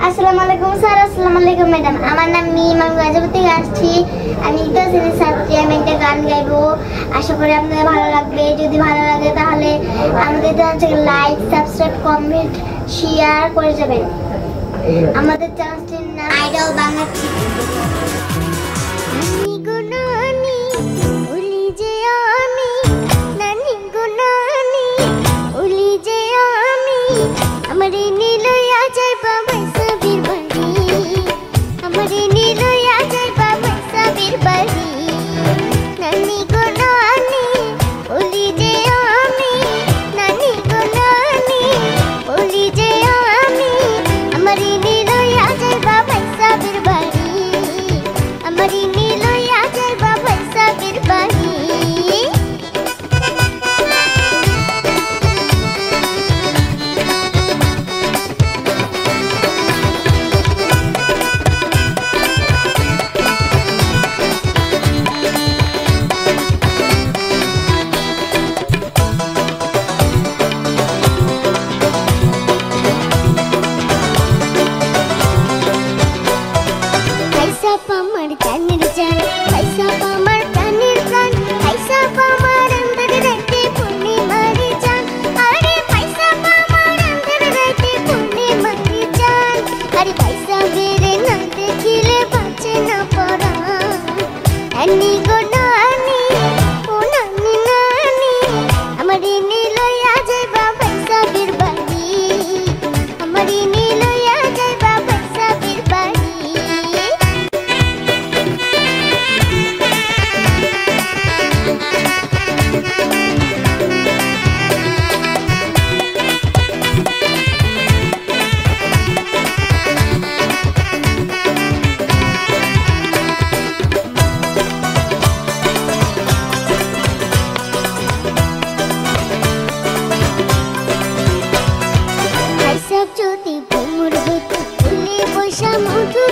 আসসালামু আলাইকুম স্যার। আসসালামু আলাইকুম ম্যাডাম। আমার নাম মিম, আমি গাজীপুর থেকে আসছি। আমি দ্বিতীয় শ্রেণীর ছাত্রী। আমি একটা গান গাইবো, আশা করি আপনাদের ভালো লাগবে। যদি ভালো লাগে তাহলে আমাদের চ্যানেলটাকে লাইক, সাবস্ক্রাইব, কমেন্ট, শেয়ার করে যাবেন। আমাদের চ্যানেলটির নাম আইডল বাংলাদেশ। যদি ভ্রমর হতো ফুলে বসা মধু